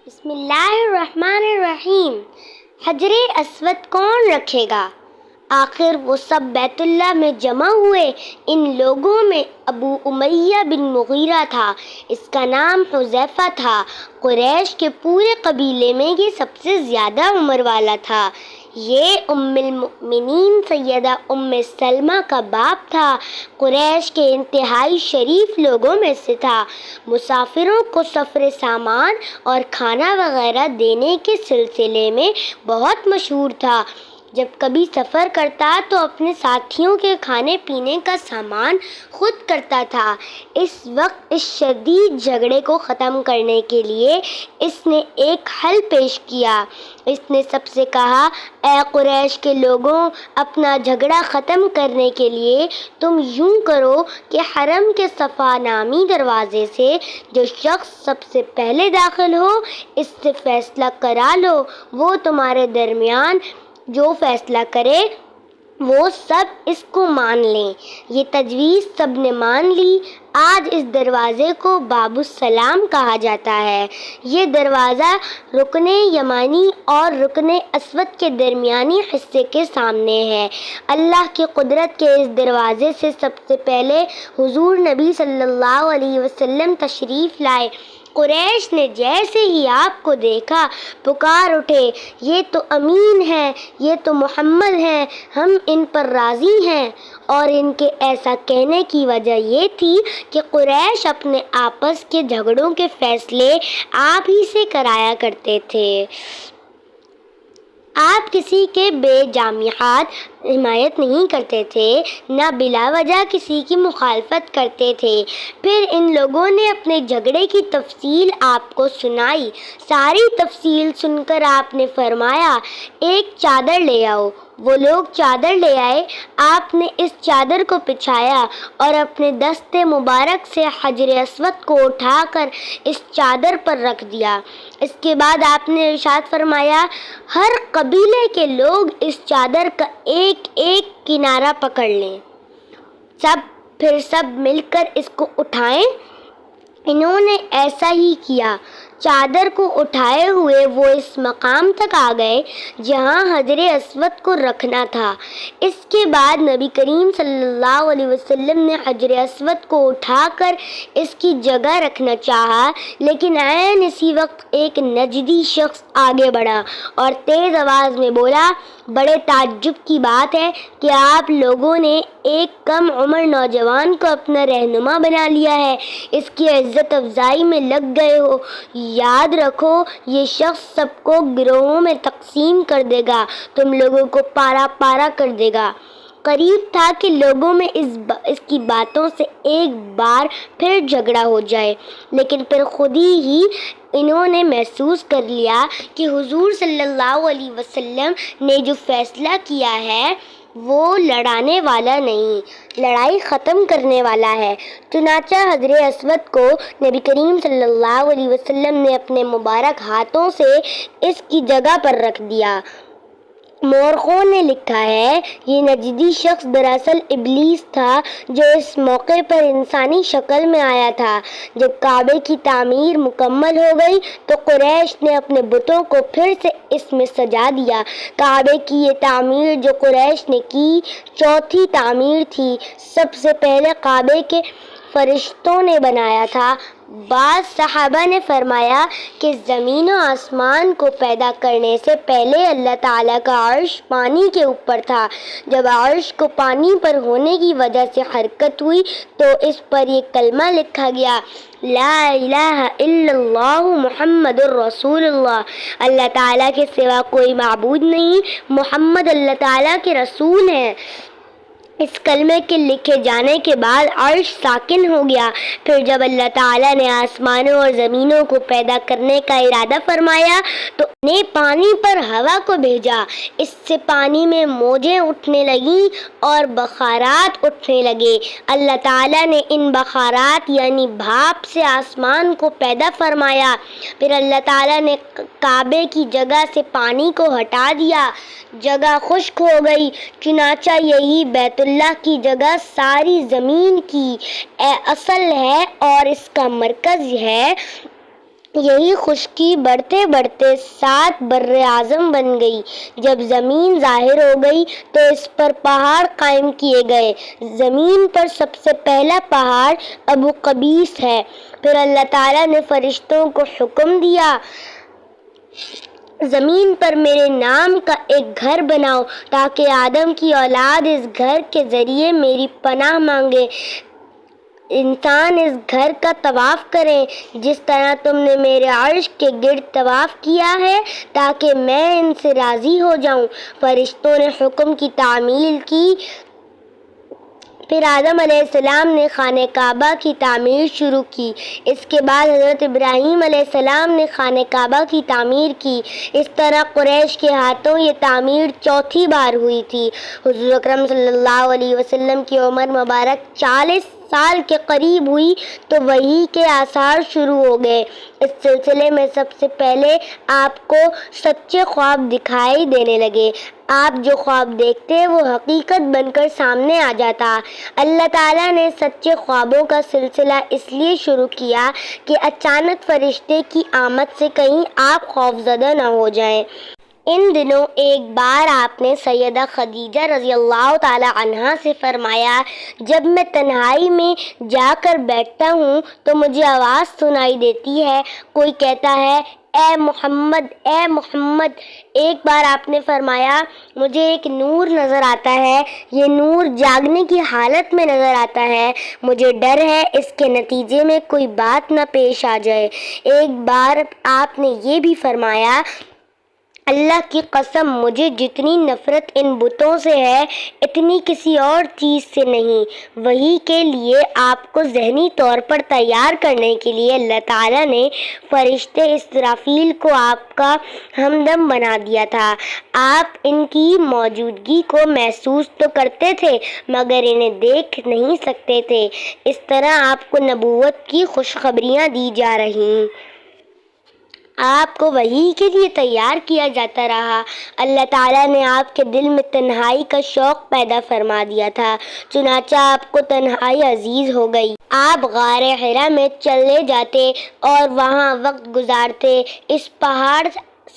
بسم اللہ الرحمن الرحیم۔ حجر اسود کون رکھے گا؟ آخر وہ سب بیت اللہ میں جمع ہوئے۔ ان لوگوں میں ابو امیہ بن مغیرہ تھا، اس کا نام حذیفہ تھا۔ قریش کے پورے قبیلے میں یہ سب سے زیادہ عمر والا تھا۔ یہ ام المؤمنین سیدہ ام سلمہ کا باپ تھا۔ قریش کے انتہائی شریف لوگوں میں سے تھا۔ مسافروں کو سفر سامان اور کھانا وغیرہ دینے کے سلسلے میں بہت مشہور تھا۔ جب کبھی سفر کرتا تو اپنے ساتھیوں کے کھانے پینے کا سامان خود کرتا تھا۔ اس وقت اس شدید جھگڑے کو ختم کرنے کے لیے اس نے ایک حل پیش کیا۔ اس نے سب سے کہا، اے قریش کے لوگوں، اپنا جھگڑا ختم کرنے کے لیے تم یوں کرو کہ حرم کے صفا نامی دروازے سے جو شخص سب سے پہلے داخل ہو، اس سے فیصلہ کرا لو۔ وہ تمہارے درمیان جو فیصلہ کرے وہ سب اس کو مان لیں۔ یہ تجویز سب نے مان لی۔ آج اس دروازے کو باب السلام کہا جاتا ہے۔ یہ دروازہ رکن یمانی اور رکن اسود کے درمیانی حصے کے سامنے ہے۔ اللہ کی قدرت کے اس دروازے سے سب سے پہلے حضور نبی صلی اللہ علیہ وسلم تشریف لائے۔ قریش نے جیسے ہی آپ کو دیکھا پکار اٹھے، یہ تو امین ہیں، یہ تو محمد ہیں، ہم ان پر راضی ہیں۔ اور ان کے ایسا کہنے کی وجہ یہ تھی کہ قریش اپنے آپس کے جھگڑوں کے فیصلے آپ ہی سے کرایا کرتے تھے۔ آپ کسی کے بے جامعات حمایت نہیں کرتے تھے، نہ بلا وجہ کسی کی مخالفت کرتے تھے۔ پھر ان لوگوں نے اپنے جھگڑے کی تفصیل آپ کو سنائی۔ ساری تفصیل سن کر آپ نے فرمایا، ایک چادر لے آؤ۔ وہ لوگ چادر لے آئے۔ آپ نے اس چادر کو بچھایا اور اپنے دست مبارک سے حجر اسود کو اٹھا کر اس چادر پر رکھ دیا۔ اس کے بعد آپ نے ارشاد فرمایا، ہر قبیلے کے لوگ اس چادر کا ایک ایک کنارہ پکڑ لیں، پھر سب مل کر اس کو اٹھائیں۔ انہوں نے ایسا ہی کیا۔ چادر کو اٹھائے ہوئے وہ اس مقام تک آ گئے جہاں حجر اسود کو رکھنا تھا۔ اس کے بعد نبی کریم صلی اللہ علیہ وسلم نے حجر اسود کو اٹھا کر اس کی جگہ رکھنا چاہا، لیکن عین اسی وقت ایک نجدی شخص آگے بڑھا اور تیز آواز میں بولا، بڑے تعجب کی بات ہے کہ آپ لوگوں نے ایک کم عمر نوجوان کو اپنا رہنما بنا لیا ہے، اس کی عزت افزائی میں لگ گئے ہو۔ یاد رکھو، یہ شخص سب کو گروہوں میں تقسیم کر دے گا، تم لوگوں کو پارا پارا کر دے گا۔ قریب تھا کہ لوگوں میں اس کی باتوں سے ایک بار پھر جھگڑا ہو جائے، لیکن پھر خود ہی انہوں نے محسوس کر لیا کہ حضور صلی اللہ علیہ وسلم نے جو فیصلہ کیا ہے وہ لڑانے والا نہیں، لڑائی ختم کرنے والا ہے۔ چنانچہ حجر اسود کو نبی کریم صلی اللہ علیہ وسلم نے اپنے مبارک ہاتھوں سے اس کی جگہ پر رکھ دیا۔ مورخوں نے لکھا ہے، یہ نجدی شخص دراصل ابلیس تھا جو اس موقع پر انسانی شکل میں آیا تھا۔ جب کعبے کی تعمیر مکمل ہو گئی تو قریش نے اپنے بتوں کو پھر سے اس میں سجا دیا۔ کعبے کی یہ تعمیر جو قریش نے کی، چوتھی تعمیر تھی۔ سب سے پہلے کعبے کے فرشتوں نے بنایا تھا۔ بعض صحابہ نے فرمایا کہ زمین و آسمان کو پیدا کرنے سے پہلے اللہ تعالیٰ کا عرش پانی کے اوپر تھا۔ جب عرش کو پانی پر ہونے کی وجہ سے حرکت ہوئی تو اس پر یہ کلمہ لکھا گیا، لا الہ الا اللہ محمد الرسول اللہ، اللہ تعالیٰ کے سوا کوئی معبود نہیں، محمد اللہ تعالیٰ کے رسول ہیں۔ اس کلمے کے لکھے جانے کے بعد عرش ساکن ہو گیا۔ پھر جب اللہ تعالیٰ نے آسمانوں اور زمینوں کو پیدا کرنے کا ارادہ فرمایا تو نے پانی پر ہوا کو بھیجا۔ اس سے پانی میں موجیں اٹھنے لگیں اور بخارات اٹھنے لگے۔ اللہ تعالیٰ نے ان بخارات یعنی بھاپ سے آسمان کو پیدا فرمایا۔ پھر اللہ تعالیٰ نے کعبے کی جگہ سے پانی کو ہٹا دیا، جگہ خشک ہو گئی۔ چنانچہ یہی بیت اللہ کی جگہ ساری زمین کی اصل ہے اور اس کا مرکز ہے۔ یہی خشکی بڑھتے بڑھتے 7 بر اعظم بن گئی۔ جب زمین ظاہر ہو گئی تو اس پر پہاڑ قائم کیے گئے۔ زمین پر سب سے پہلا پہاڑ ابو قبیس ہے۔ پھر اللہ تعالیٰ نے فرشتوں کو حکم دیا، زمین پر میرے نام کا ایک گھر بناؤ تاکہ آدم کی اولاد اس گھر کے ذریعے میری پناہ مانگے۔ انسان اس گھر کا طواف کریں جس طرح تم نے میرے عرش کے گرد طواف کیا ہے تاکہ میں ان سے راضی ہو جاؤں۔ فرشتوں نے حکم کی تعمیل کی۔ پھر آدم علیہ السلام نے خانہ کعبہ کی تعمیر شروع کی۔ اس کے بعد حضرت ابراہیم علیہ السلام نے خانہ کعبہ کی تعمیر کی۔ اس طرح قریش کے ہاتھوں یہ تعمیر 4تھی بار ہوئی تھی۔ حضور اکرم صلی اللہ علیہ وسلم کی عمر مبارک 40 سال کے قریب ہوئی تو وحی کے آثار شروع ہو گئے۔ اس سلسلے میں سب سے پہلے آپ کو سچے خواب دکھائی دینے لگے۔ آپ جو خواب دیکھتے وہ حقیقت بن کر سامنے آ جاتا۔ اللہ تعالیٰ نے سچے خوابوں کا سلسلہ اس لیے شروع کیا کہ اچانک فرشتے کی آمد سے کہیں آپ خوفزدہ نہ ہو جائیں۔ ان دنوں ایک بار آپ نے سیدہ خدیجہ رضی اللہ تعالی عنہا سے فرمایا، جب میں تنہائی میں جا کر بیٹھتا ہوں تو مجھے آواز سنائی دیتی ہے، کوئی کہتا ہے اے محمد اے محمد۔ ایک بار آپ نے فرمایا، مجھے ایک نور نظر آتا ہے، یہ نور جاگنے کی حالت میں نظر آتا ہے، مجھے ڈر ہے اس کے نتیجے میں کوئی بات نہ پیش آ جائے۔ ایک بار آپ نے یہ بھی فرمایا، اللہ کی قسم مجھے جتنی نفرت ان بتوں سے ہے اتنی کسی اور چیز سے نہیں۔ وحی کے لیے آپ کو ذہنی طور پر تیار کرنے کے لیے اللہ تعالیٰ نے فرشتے اسرافیل کو آپ کا ہمدم بنا دیا تھا۔ آپ ان کی موجودگی کو محسوس تو کرتے تھے مگر انہیں دیکھ نہیں سکتے تھے۔ اس طرح آپ کو نبوت کی خوشخبریاں دی جا رہیں، آپ کو وحی کے لیے تیار کیا جاتا رہا۔ اللہ تعالیٰ نے آپ کے دل میں تنہائی کا شوق پیدا فرما دیا تھا، چنانچہ آپ کو تنہائی عزیز ہو گئی۔ آپ غار حرا میں چلے جاتے اور وہاں وقت گزارتے۔ اس پہاڑ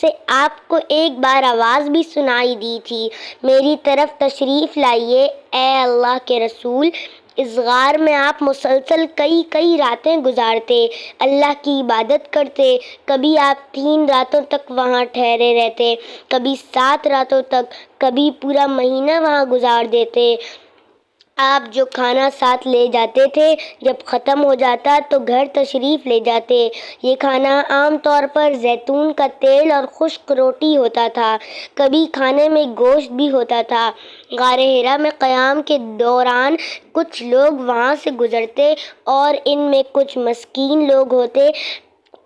سے آپ کو ایک بار آواز بھی سنائی دی تھی، میری طرف تشریف لائیے اے اللہ کے رسول۔ اس غار میں آپ مسلسل کئی راتیں گزارتے، اللہ کی عبادت کرتے۔ کبھی آپ 3 راتوں تک وہاں ٹھہرے رہتے، کبھی 7 راتوں تک، کبھی پورا مہینہ وہاں گزار دیتے۔ آپ جو کھانا ساتھ لے جاتے تھے جب ختم ہو جاتا تو گھر تشریف لے جاتے۔ یہ کھانا عام طور پر زیتون کا تیل اور خشک روٹی ہوتا تھا، کبھی کھانے میں گوشت بھی ہوتا تھا۔ غار حرا میں قیام کے دوران کچھ لوگ وہاں سے گزرتے اور ان میں کچھ مسکین لوگ ہوتے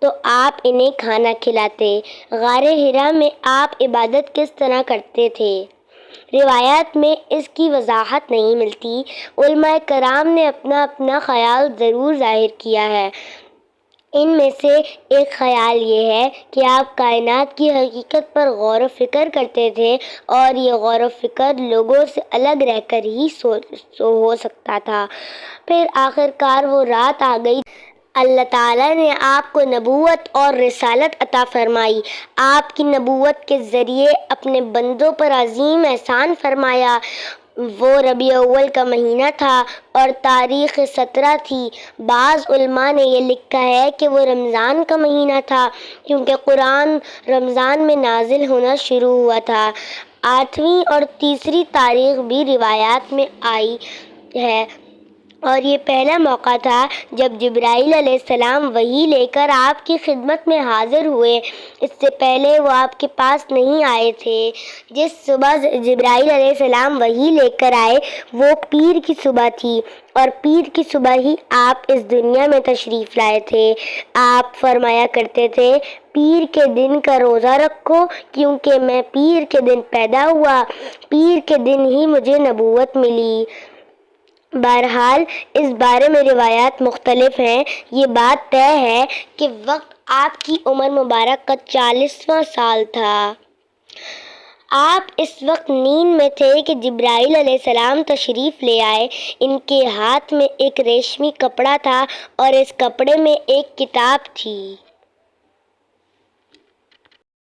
تو آپ انہیں کھانا کھلاتے۔ غار حرا میں آپ عبادت کس طرح کرتے تھے؟ روایات میں اس کی وضاحت نہیں ملتی۔ علماء کرام نے اپنا اپنا خیال ضرور ظاہر کیا ہے۔ ان میں سے ایک خیال یہ ہے کہ آپ کائنات کی حقیقت پر غور و فکر کرتے تھے اور یہ غور و فکر لوگوں سے الگ رہ کر ہی ہو سکتا تھا۔ پھر آخرکار وہ رات آ گئی، اللہ تعالیٰ نے آپ کو نبوت اور رسالت عطا فرمائی، آپ کی نبوت کے ذریعے اپنے بندوں پر عظیم احسان فرمایا۔ وہ ربیع اول کا مہینہ تھا اور تاریخ 17 تھی۔ بعض علماء نے یہ لکھا ہے کہ وہ رمضان کا مہینہ تھا کیونکہ قرآن رمضان میں نازل ہونا شروع ہوا تھا۔ 8ویں اور 3 تاریخ بھی روایات میں آئی ہے اور یہ پہلا موقع تھا جب جبرائیل علیہ السلام وحی لے کر آپ کی خدمت میں حاضر ہوئے۔ اس سے پہلے وہ آپ کے پاس نہیں آئے تھے۔ جس صبح جبرائیل علیہ السلام وحی لے کر آئے وہ پیر کی صبح تھی اور پیر کی صبح ہی آپ اس دنیا میں تشریف لائے تھے۔ آپ فرمایا کرتے تھے، پیر کے دن کا روزہ رکھو کیونکہ میں پیر کے دن پیدا ہوا، پیر کے دن ہی مجھے نبوت ملی۔ بہرحال اس بارے میں روایات مختلف ہیں۔ یہ بات طے ہے کہ وقت آپ کی عمر مبارک کا 40واں سال تھا۔ آپ اس وقت نیند میں تھے کہ جبرائیل علیہ السلام تشریف لے آئے۔ ان کے ہاتھ میں ایک ریشمی کپڑا تھا اور اس کپڑے میں ایک کتاب تھی۔